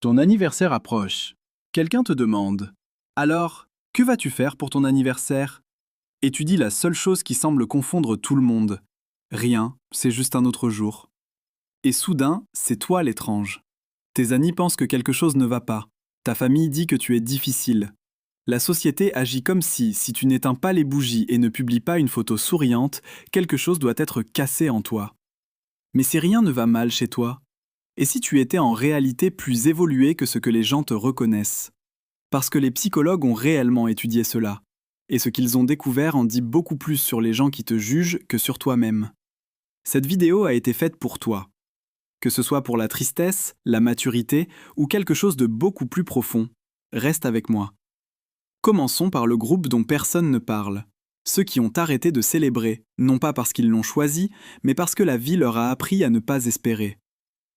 Ton anniversaire approche. Quelqu'un te demande: alors, que vas-tu faire pour ton anniversaire? Et tu dis la seule chose qui semble confondre tout le monde: rien, c'est juste un autre jour. Et soudain, c'est toi l'étrange. Tes amis pensent que quelque chose ne va pas. Ta famille dit que tu es difficile. La société agit comme si tu n'éteins pas les bougies et ne publies pas une photo souriante, quelque chose doit être cassé en toi. Mais si rien ne va mal chez toi, et si tu étais en réalité plus évolué que ce que les gens te reconnaissent? Parce que les psychologues ont réellement étudié cela. Et ce qu'ils ont découvert en dit beaucoup plus sur les gens qui te jugent que sur toi-même. Cette vidéo a été faite pour toi. Que ce soit pour la tristesse, la maturité ou quelque chose de beaucoup plus profond, reste avec moi. Commençons par le groupe dont personne ne parle. Ceux qui ont arrêté de célébrer, non pas parce qu'ils l'ont choisi, mais parce que la vie leur a appris à ne pas espérer.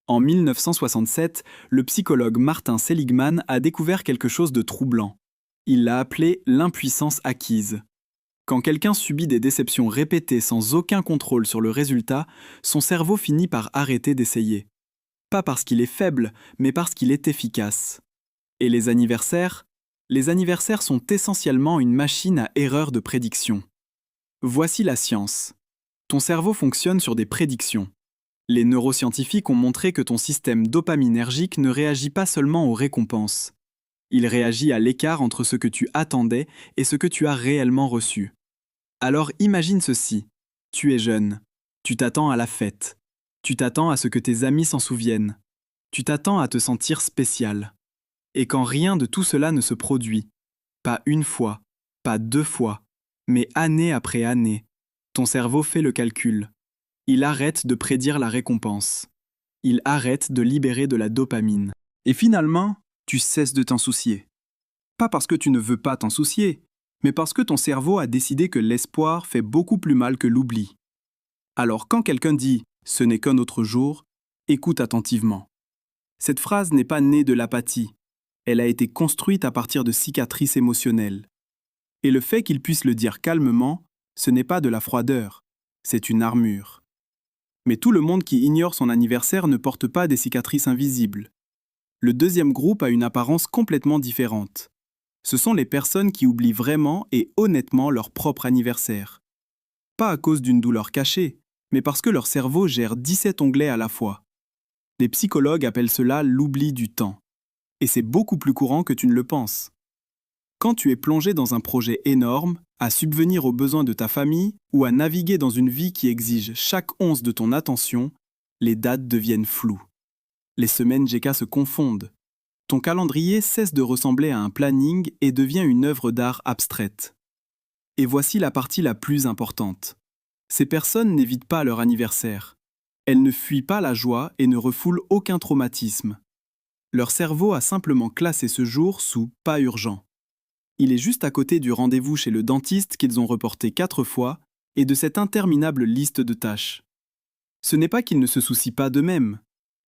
En 1967, le psychologue Martin Seligman a découvert quelque chose de troublant. Il l'a appelé l'impuissance acquise. Quand quelqu'un subit des déceptions répétées sans aucun contrôle sur le résultat, son cerveau finit par arrêter d'essayer. Pas parce qu'il est faible, mais parce qu'il est efficace. Et les anniversaires? Les anniversaires sont essentiellement une machine à erreur de prédiction. Voici la science. Ton cerveau fonctionne sur des prédictions. Les neuroscientifiques ont montré que ton système dopaminergique ne réagit pas seulement aux récompenses. Il réagit à l'écart entre ce que tu attendais et ce que tu as réellement reçu. Alors imagine ceci. Tu es jeune. Tu t'attends à la fête. Tu t'attends à ce que tes amis s'en souviennent. Tu t'attends à te sentir spécial. Et quand rien de tout cela ne se produit, pas une fois, pas deux fois, mais année après année, ton cerveau fait le calcul. Il arrête de prédire la récompense. Il arrête de libérer de la dopamine. Et finalement, tu cesses de t'en soucier. Pas parce que tu ne veux pas t'en soucier, mais parce que ton cerveau a décidé que l'espoir fait beaucoup plus mal que l'oubli. Alors quand quelqu'un dit « ce n'est qu'un autre jour », écoute attentivement. Cette phrase n'est pas née de l'apathie. Elle a été construite à partir de cicatrices émotionnelles. Et le fait qu'il puisse le dire calmement, ce n'est pas de la froideur, c'est une armure. Mais tout le monde qui ignore son anniversaire ne porte pas des cicatrices invisibles. Le deuxième groupe a une apparence complètement différente. Ce sont les personnes qui oublient vraiment et honnêtement leur propre anniversaire. Pas à cause d'une douleur cachée, mais parce que leur cerveau gère 17 onglets à la fois. Les psychologues appellent cela l'oubli du temps. Et c'est beaucoup plus courant que tu ne le penses. Quand tu es plongé dans un projet énorme, à subvenir aux besoins de ta famille ou à naviguer dans une vie qui exige chaque once de ton attention, les dates deviennent floues. Les semaines GK se confondent. Ton calendrier cesse de ressembler à un planning et devient une œuvre d'art abstraite. Et voici la partie la plus importante. Ces personnes n'évitent pas leur anniversaire. Elles ne fuient pas la joie et ne refoulent aucun traumatisme. Leur cerveau a simplement classé ce jour sous « pas urgent ». Il est juste à côté du rendez-vous chez le dentiste qu'ils ont reporté 4 fois et de cette interminable liste de tâches. Ce n'est pas qu'ils ne se soucient pas d'eux-mêmes,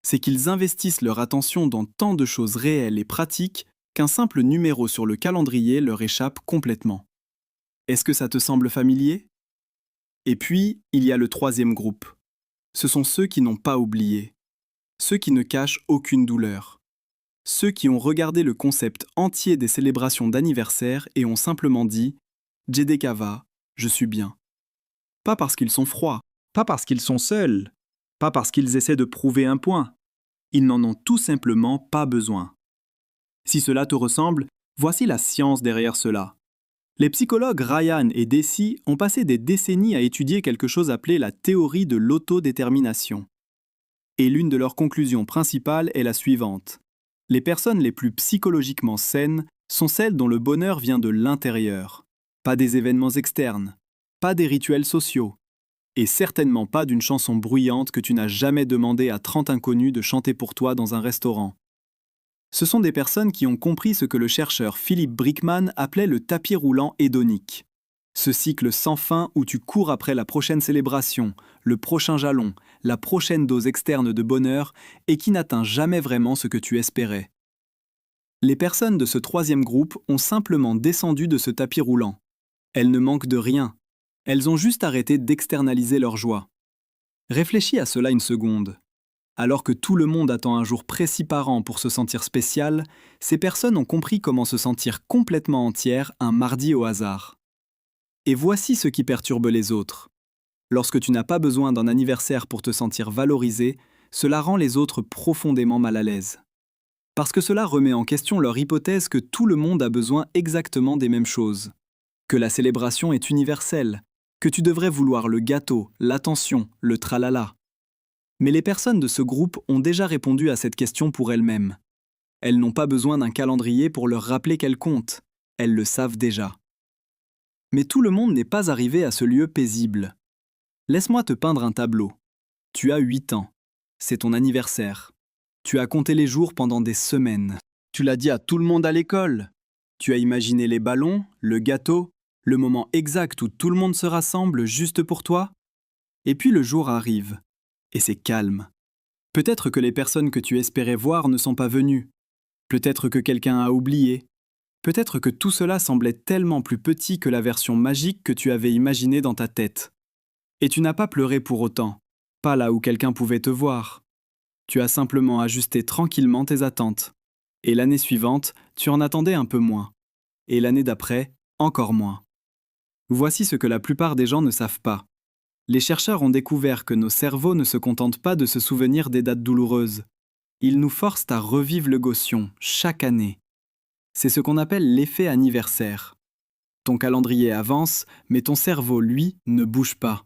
c'est qu'ils investissent leur attention dans tant de choses réelles et pratiques qu'un simple numéro sur le calendrier leur échappe complètement. Est-ce que ça te semble familier? Et puis, il y a le troisième groupe. Ce sont ceux qui n'ont pas oublié. Ceux qui ne cachent aucune douleur. Ceux qui ont regardé le concept entier des célébrations d'anniversaire et ont simplement dit « Jedekava, je suis bien ». Pas parce qu'ils sont froids, pas parce qu'ils sont seuls, pas parce qu'ils essaient de prouver un point. Ils n'en ont tout simplement pas besoin. Si cela te ressemble, voici la science derrière cela. Les psychologues Ryan et Deci ont passé des décennies à étudier quelque chose appelé la théorie de l'autodétermination. Et l'une de leurs conclusions principales est la suivante. Les personnes les plus psychologiquement saines sont celles dont le bonheur vient de l'intérieur, pas des événements externes, pas des rituels sociaux, et certainement pas d'une chanson bruyante que tu n'as jamais demandé à 30 inconnus de chanter pour toi dans un restaurant. Ce sont des personnes qui ont compris ce que le chercheur Philip Brickman appelait le tapis roulant hédonique. Ce cycle sans fin où tu cours après la prochaine célébration, le prochain jalon, la prochaine dose externe de bonheur et qui n'atteint jamais vraiment ce que tu espérais. Les personnes de ce troisième groupe ont simplement descendu de ce tapis roulant. Elles ne manquent de rien. Elles ont juste arrêté d'externaliser leur joie. Réfléchis à cela une seconde. Alors que tout le monde attend un jour précis par an pour se sentir spécial, ces personnes ont compris comment se sentir complètement entière un mardi au hasard. Et voici ce qui perturbe les autres. Lorsque tu n'as pas besoin d'un anniversaire pour te sentir valorisé, cela rend les autres profondément mal à l'aise. Parce que cela remet en question leur hypothèse que tout le monde a besoin exactement des mêmes choses. Que la célébration est universelle, que tu devrais vouloir le gâteau, l'attention, le tralala. Mais les personnes de ce groupe ont déjà répondu à cette question pour elles-mêmes. Elles n'ont pas besoin d'un calendrier pour leur rappeler qu'elles comptent. Elles le savent déjà. Mais tout le monde n'est pas arrivé à ce lieu paisible. Laisse-moi te peindre un tableau. Tu as 8 ans. C'est ton anniversaire. Tu as compté les jours pendant des semaines. Tu l'as dit à tout le monde à l'école. Tu as imaginé les ballons, le gâteau, le moment exact où tout le monde se rassemble juste pour toi. Et puis le jour arrive. Et c'est calme. Peut-être que les personnes que tu espérais voir ne sont pas venues. Peut-être que quelqu'un a oublié. Peut-être que tout cela semblait tellement plus petit que la version magique que tu avais imaginée dans ta tête. Et tu n'as pas pleuré pour autant, pas là où quelqu'un pouvait te voir. Tu as simplement ajusté tranquillement tes attentes. Et l'année suivante, tu en attendais un peu moins. Et l'année d'après, encore moins. Voici ce que la plupart des gens ne savent pas. Les chercheurs ont découvert que nos cerveaux ne se contentent pas de se souvenir des dates douloureuses. Ils nous forcent à revivre le gossion, chaque année. C'est ce qu'on appelle l'effet anniversaire. Ton calendrier avance, mais ton cerveau, lui, ne bouge pas.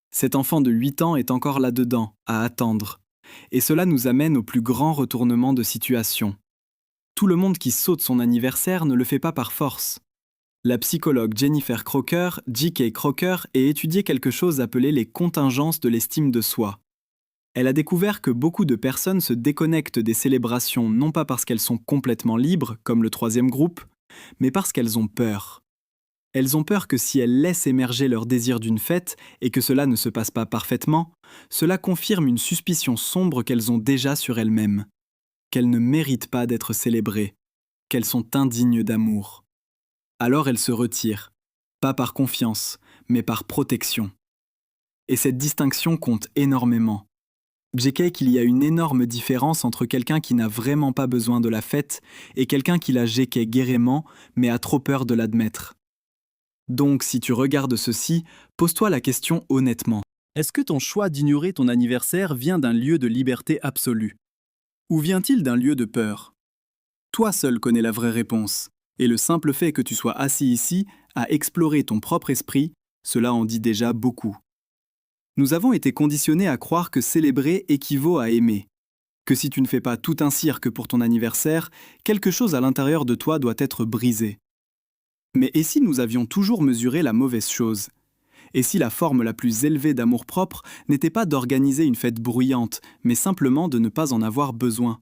Cet enfant de 8 ans est encore là-dedans, à attendre. Et cela nous amène au plus grand retournement de situation. Tout le monde qui saute son anniversaire ne le fait pas par force. La psychologue Jennifer Crocker, J.K. Crocker, a étudié quelque chose appelé les contingences de l'estime de soi. Elle a découvert que beaucoup de personnes se déconnectent des célébrations non pas parce qu'elles sont complètement libres, comme le troisième groupe, mais parce qu'elles ont peur. Elles ont peur que si elles laissent émerger leur désir d'une fête et que cela ne se passe pas parfaitement, cela confirme une suspicion sombre qu'elles ont déjà sur elles-mêmes, qu'elles ne méritent pas d'être célébrées, qu'elles sont indignes d'amour. Alors elles se retirent, pas par confiance, mais par protection. Et cette distinction compte énormément. J.K. qu'il y a une énorme différence entre quelqu'un qui n'a vraiment pas besoin de la fête et quelqu'un qui la J.K. guérément, mais a trop peur de l'admettre. Donc, si tu regardes ceci, pose-toi la question honnêtement. Est-ce que ton choix d'ignorer ton anniversaire vient d'un lieu de liberté absolue? Ou vient-il d'un lieu de peur? Toi seul connais la vraie réponse. Et le simple fait que tu sois assis ici, à explorer ton propre esprit, cela en dit déjà beaucoup. Nous avons été conditionnés à croire que célébrer équivaut à aimer. Que si tu ne fais pas tout un cirque pour ton anniversaire, quelque chose à l'intérieur de toi doit être brisé. Mais et si nous avions toujours mesuré la mauvaise chose? Et si la forme la plus élevée d'amour-propre n'était pas d'organiser une fête bruyante, mais simplement de ne pas en avoir besoin?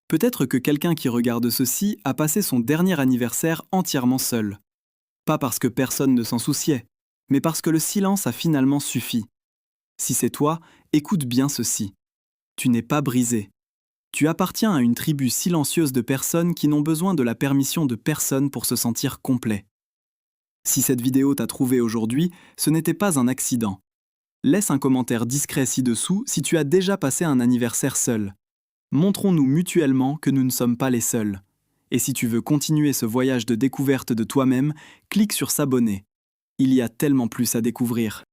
Peut-être que quelqu'un qui regarde ceci a passé son dernier anniversaire entièrement seul. Pas parce que personne ne s'en souciait, mais parce que le silence a finalement suffi. Si c'est toi, écoute bien ceci. Tu n'es pas brisé. Tu appartiens à une tribu silencieuse de personnes qui n'ont besoin de la permission de personne pour se sentir complet. Si cette vidéo t'a trouvé aujourd'hui, ce n'était pas un accident. Laisse un commentaire discret ci-dessous si tu as déjà passé un anniversaire seul. Montrons-nous mutuellement que nous ne sommes pas les seuls. Et si tu veux continuer ce voyage de découverte de toi-même, clique sur s'abonner. Il y a tellement plus à découvrir.